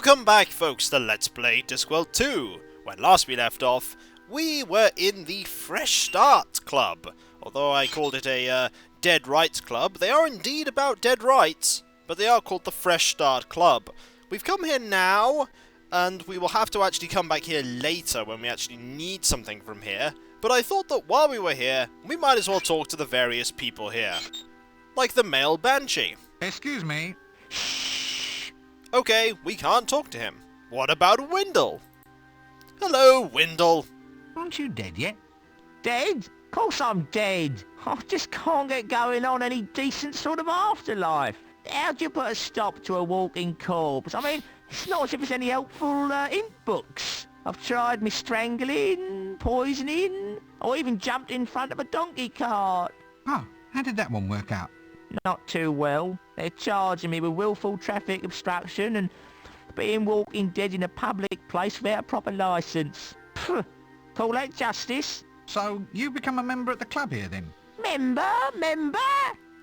Welcome back, folks, to Let's Play Discworld 2. When last we left off, we were in the Fresh Start Club. Although I called it a Dead Rights Club, they are indeed about dead rights, but they are called the Fresh Start Club. We've come here now, and we will have to actually come back here later when we actually need something from here. But I thought that while we were here, we might as well talk to the various people here. Like the male Banshee. Excuse me. Okay, we can't talk to him. What about Windle? Hello, Windle. Aren't you dead yet? Dead? Of course I'm dead. I just can't get going on any decent sort of afterlife. How'd you put a stop to a walking corpse? I mean, it's not as if there's any helpful ink books. I've tried me strangling, poisoning, or even jumped in front of a donkey cart. Oh, how did that one work out? Not too well. They're charging me with willful traffic obstruction and being walking dead in a public place without a proper licence. Call that justice? So, you become a member at the club here then? Member?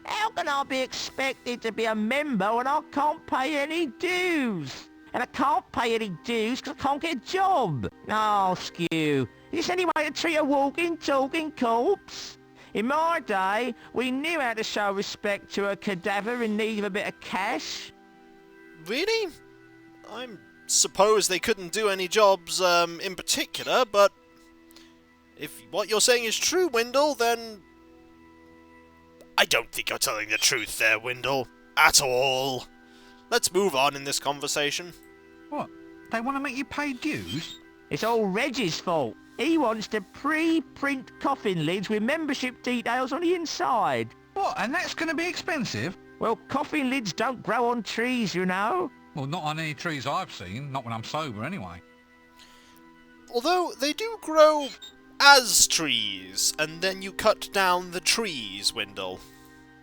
How can I be expected to be a member when I can't pay any dues? And I can't pay any dues because I can't get a job. Oh, skew. Is this any way to treat a walking, talking corpse? In my day, we knew how to show respect to a cadaver in need of a bit of cash. Really? I suppose they couldn't do any jobs in particular, but if what you're saying is true, Windle, then I don't think you're telling the truth there, Windle. At all. Let's move on in this conversation. What? They want to make you pay dues? It's all Reggie's fault. He wants to pre-print coffin lids with membership details on the inside. What, and that's going to be expensive? Well, coffin lids don't grow on trees, you know. Well, not on any trees I've seen, not when I'm sober anyway. Although they do grow as trees, and then you cut down the trees, Windle.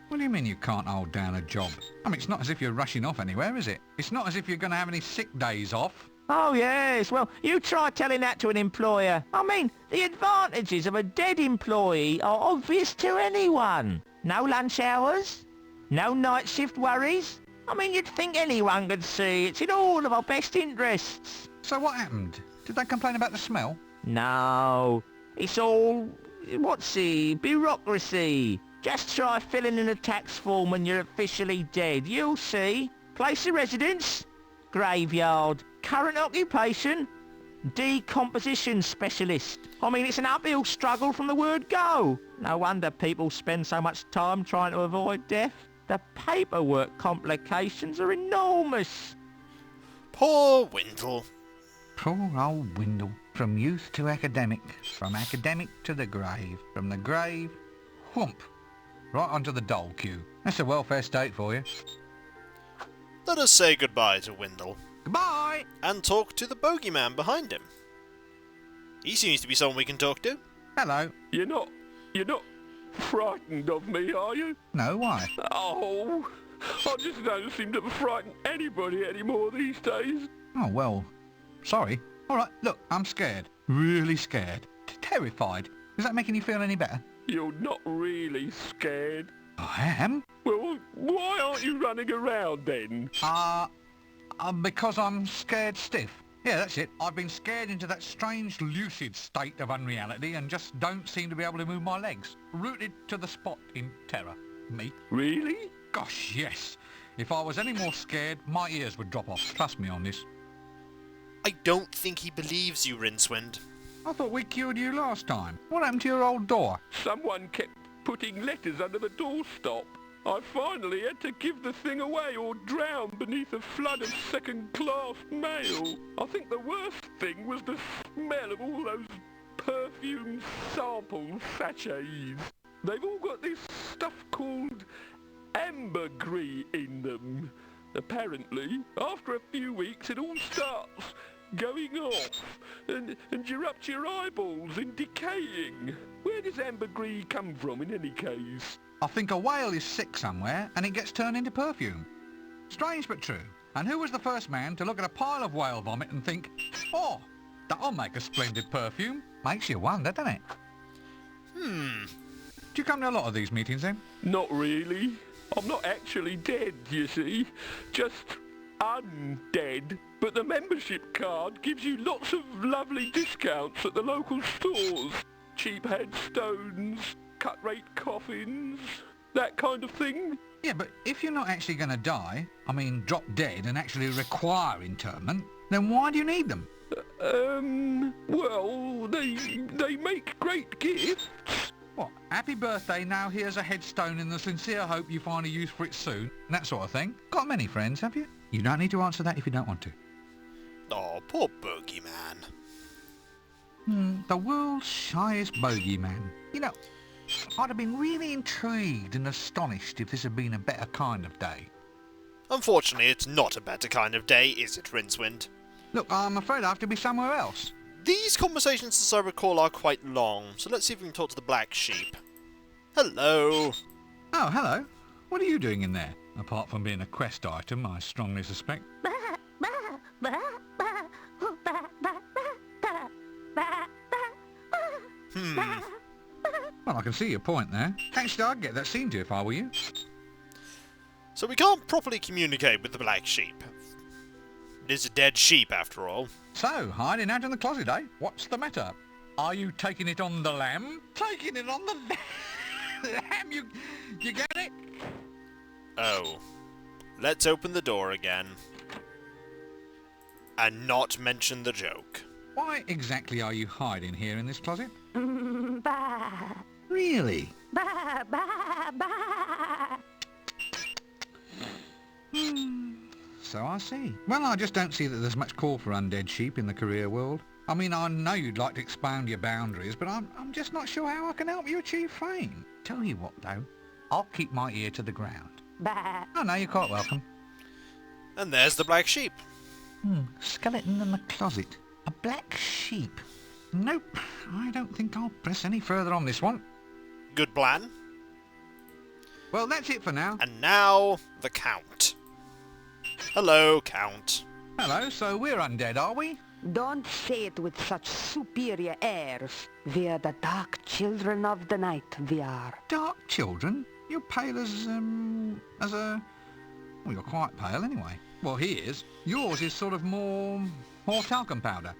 What do you mean you can't hold down a job? I mean, it's not as if you're rushing off anywhere, is it? It's not as if you're going to have any sick days off. Oh, yes. Well, you try telling that to an employer. I mean, the advantages of a dead employee are obvious to anyone. No lunch hours, no night shift worries. I mean, you'd think anyone could see it's in all of our best interests. So what happened? Did they complain about the smell? No. It's all, bureaucracy. Just try filling in a tax form when you're officially dead. You'll see. Place of residence? Graveyard. Current occupation? Decomposition specialist. I mean, it's an uphill struggle from the word go. No wonder people spend so much time trying to avoid death. The paperwork complications are enormous. Poor Windle. Poor old Windle. From youth to academic. From academic to the grave. From the grave, whoomp. Right onto the Dole Queue. That's a welfare state for you. Let us say goodbye to Windle. Goodbye! And talk to the bogeyman behind him. He seems to be someone we can talk to. Hello. You're not frightened of me, are you? No, why? Oh, I just don't seem to frighten anybody anymore these days. Oh, well, sorry. All right, look, I'm scared. Really scared. Terrified. Is that making you feel any better? You're not really scared. I am? Well, why aren't you running around then? Because I'm scared stiff. Yeah, that's it. I've been scared into that strange lucid state of unreality and just don't seem to be able to move my legs. Rooted to the spot in terror. Me? Really? Gosh, yes. If I was any more scared, my ears would drop off. Trust me on this. I don't think he believes you, Rincewind. I thought we cured you last time. What happened to your old door? Someone kept putting letters under the doorstop. I finally had to give the thing away or drown beneath a flood of second-class mail. I think the worst thing was the smell of all those perfume sample sachets. They've all got this stuff called ambergris in them. Apparently, after a few weeks it all starts going off and you're up to your eyeballs and decaying. Where does ambergris come from in any case? I think a whale is sick somewhere and it gets turned into perfume. Strange but true. And who was the first man to look at a pile of whale vomit and think, oh, that'll make a splendid perfume? Makes you wonder, doesn't it? Do you come to a lot of these meetings then? Not really. I'm not actually dead, you see. Just Undead, but the membership card gives you lots of lovely discounts at the local stores. Cheap headstones, cut-rate coffins, that kind of thing. Yeah, but if you're not actually going to die, I mean drop dead and actually require interment, then why do you need them? Well, they make great gifts. What, happy birthday, now here's a headstone in the sincere hope you find a use for it soon, and that sort of thing. Got many friends, have you? You don't need to answer that if you don't want to. Oh, poor bogeyman. The world's shyest bogeyman. You know, I'd have been really intrigued and astonished if this had been a better kind of day. Unfortunately, it's not a better kind of day, is it, Rincewind? Look, I'm afraid I have to be somewhere else. These conversations, as I recall, are quite long, so let's see if we can talk to the black sheep. Hello. Oh, hello. What are you doing in there? Apart from being a quest item, I strongly suspect. Well, I can see your point there. Actually, I'd get that seen to if I were you. So we can't properly communicate with the black sheep. It is a dead sheep, after all. So, hiding out in the closet, eh? What's the matter? Are you taking it on the lamb? Taking it on the lamb? You get it? Oh. Let's open the door again. And not mention the joke. Why exactly are you hiding here in this closet? Bah. Really? Bah, bah, bah. So I see. Well, I just don't see that there's much call for undead sheep in the career world. I mean, I know you'd like to expand your boundaries, but I'm just not sure how I can help you achieve fame. Tell you what, though, I'll keep my ear to the ground. Bah. Oh, no, you're quite welcome. And there's the black sheep. Skeleton in the closet. A black sheep. Nope, I don't think I'll press any further on this one. Good plan. Well, that's it for now. And now, the Count. Hello, Count. Hello, so we're undead, are we? Don't say it with such superior airs. We are the dark children of the night, we are. Dark children? You're pale as a... Well, you're quite pale anyway. Well, he is. Yours is sort of more talcum powder.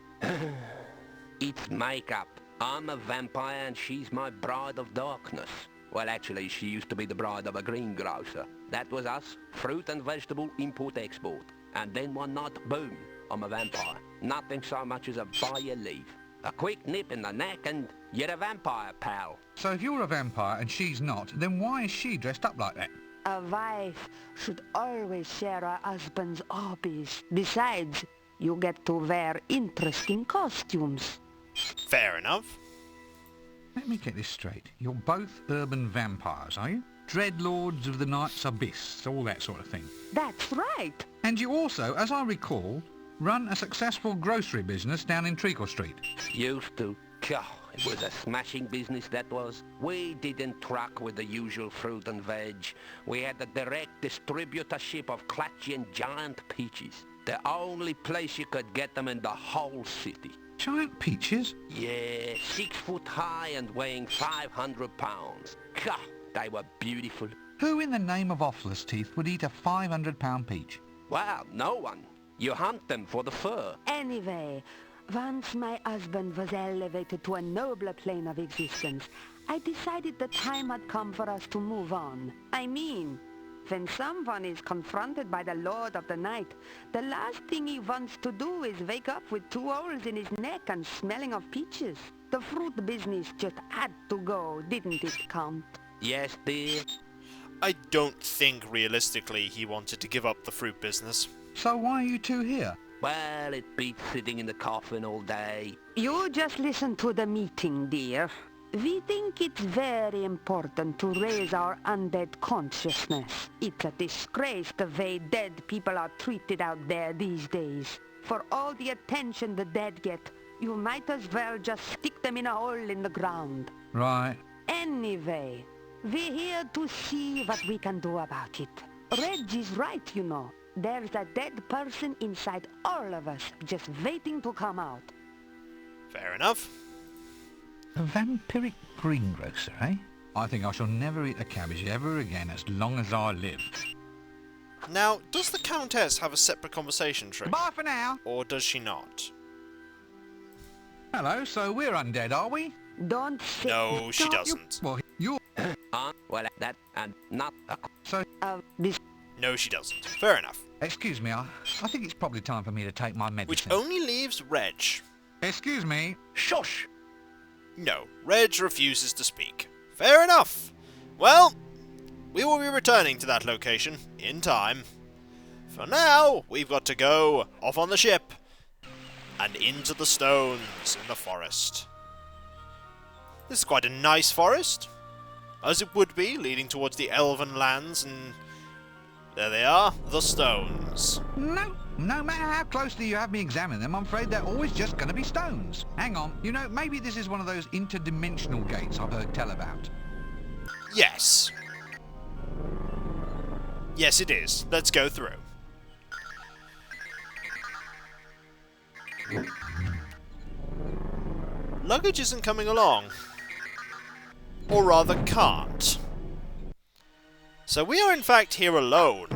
It's makeup. I'm a vampire and she's my bride of darkness. Well, actually, she used to be the bride of a greengrocer. That was us, fruit and vegetable import-export. And then one night, boom, I'm a vampire. Nothing so much as a by your leave. A quick nip in the neck and you're a vampire, pal. So if you're a vampire and she's not, then why is she dressed up like that? A wife should always share her husband's hobbies. Besides, you get to wear interesting costumes. Fair enough. Let me get this straight. You're both urban vampires, are you? Dreadlords of the night's abyss, all that sort of thing. That's right. And you also, as I recall, run a successful grocery business down in Treacle Street. Used to. Phew, it was a smashing business, that was. We didn't truck with the usual fruit and veg. We had the direct distributorship of clutchy and giant peaches. The only place you could get them in the whole city. Giant peaches? Yeah, 6 foot high and weighing 500 pounds. God, they were beautiful. Who in the name of Offless Teeth would eat a 500-pound peach? Well, no one. You hunt them for the fur. Anyway, once my husband was elevated to a nobler plane of existence, I decided the time had come for us to move on. I mean, when someone is confronted by the Lord of the Night, the last thing he wants to do is wake up with 2 holes in his neck and smelling of peaches. The fruit business just had to go, didn't it, Count? Yes, dear. I don't think, realistically, he wanted to give up the fruit business. So why are you two here? Well, it beats sitting in the coffin all day. You just listen to the meeting, dear. We think it's very important to raise our undead consciousness. It's a disgrace the way dead people are treated out there these days. For all the attention the dead get, you might as well just stick them in a hole in the ground. Right. Anyway, we're here to see what we can do about it. Reg is right, you know. There's a dead person inside all of us, just waiting to come out. Fair enough. A vampiric greengrocer, eh? I think I shall never eat a cabbage ever again as long as I live. Now, does the Countess have a separate conversation tree? Bye for now. Or does she not? Hello, so we're undead, are we? Don't say... No, she doesn't. Well, you're... Well, that, and not... So, This... No, she doesn't. Fair enough. excuse me, I think it's probably time for me to take my medicine. Which only leaves Reg. Excuse me. Shush! No, Reg refuses to speak. Fair enough. Well, we will be returning to that location in time. For now, we've got to go off on the ship and into the stones in the forest. This is quite a nice forest, as it would be, leading towards the elven lands, and there they are, the stones. No matter how closely you have me examine them, I'm afraid they're always just going to be stones. Hang on, you know, maybe this is one of those interdimensional gates I've heard tell about. Yes. Yes, it is. Let's go through. Luggage isn't coming along. Or rather, can't. So we are in fact here alone.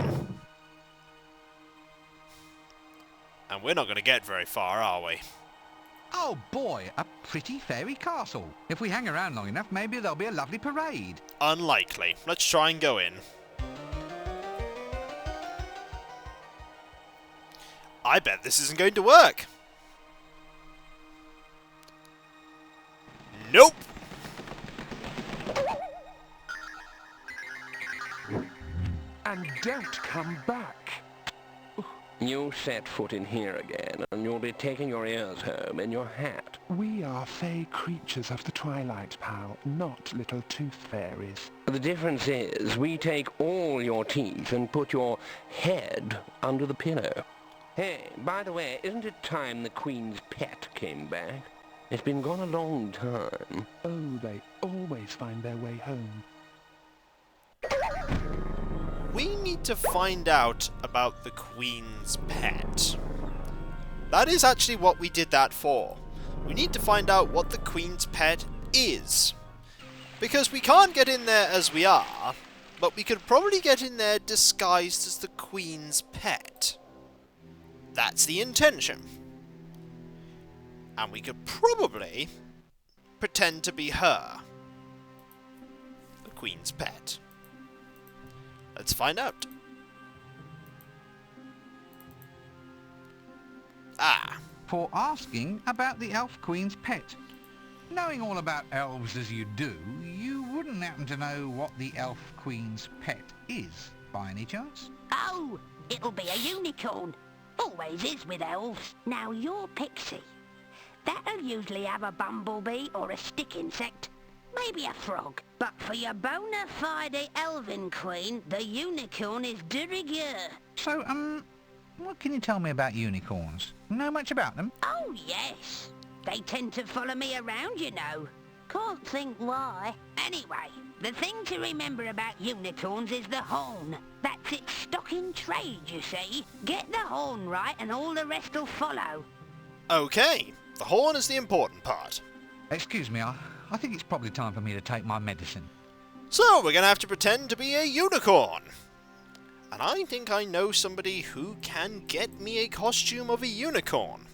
And we're not going to get very far, are we? Oh boy, a pretty fairy castle. If we hang around long enough, maybe there'll be a lovely parade. Unlikely. Let's try and go in. I bet this isn't going to work. Nope. And don't come back. You set foot in here again, and you'll be taking your ears home in your hat. We are fey creatures of the twilight, pal, not little tooth fairies. The difference is, we take all your teeth and put your head under the pillow. Hey, by the way, isn't it time the Queen's pet came back? It's been gone a long time. Oh, they always find their way home. We need to find out about the Queen's pet. That is actually what we did that for. We need to find out what the Queen's pet is. Because we can't get in there as we are, but we could probably get in there disguised as the Queen's pet. That's the intention. And we could probably pretend to be her. The Queen's pet. Let's find out. Ah. For asking about the Elf Queen's pet. Knowing all about elves as you do, you wouldn't happen to know what the Elf Queen's pet is, by any chance? Oh, it'll be a unicorn. Always is with elves. Now you're Pixie. That'll usually have a bumblebee or a stick insect. Maybe a frog. But for your bona fide elven queen, the unicorn is de rigueur. So, what can you tell me about unicorns? Know much about them? Oh, yes. They tend to follow me around, you know. Can't think why. Anyway, the thing to remember about unicorns is the horn. That's its stock in trade, you see. Get the horn right and all the rest will follow. Okay, the horn is the important part. Excuse me, I think it's probably time for me to take my medicine. So, we're going to have to pretend to be a unicorn. And I think I know somebody who can get me a costume of a unicorn.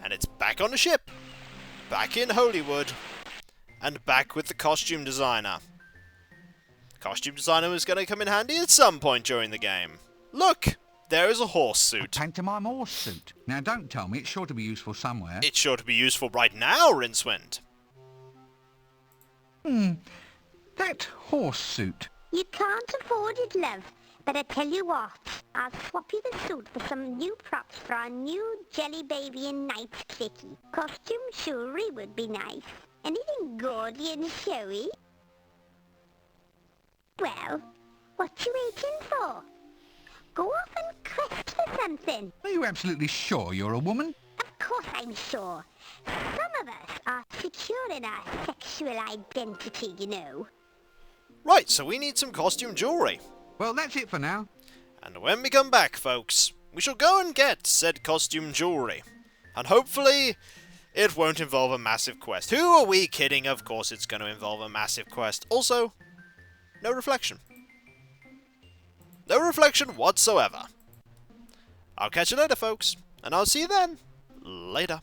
And it's back on the ship, back in Holywood, and back with the costume designer. Costume designer is going to come in handy at some point during the game. Look, there is a horse suit. Pantomime horse suit. Now don't tell me, it's sure to be useful somewhere. It's sure to be useful right now, Rincewind. That horse suit. You can't afford it, love. But I tell you what, I'll swap you the suit for some new props for our new jelly baby and Knight's clicky. Costume jewelry would be nice. Anything gaudy and showy? Well, what you waiting for? Go off and quest for something. Are you absolutely sure you're a woman? Of course I'm sure. Some of us are secure in our sexual identity, you know. Right, so we need some costume jewellery. Well, that's it for now. And when we come back, folks, we shall go and get said costume jewellery. And hopefully, it won't involve a massive quest. Who are we kidding? Of course it's going to involve a massive quest. Also, no reflection. No reflection whatsoever. I'll catch you later, folks, and I'll see you then. Later.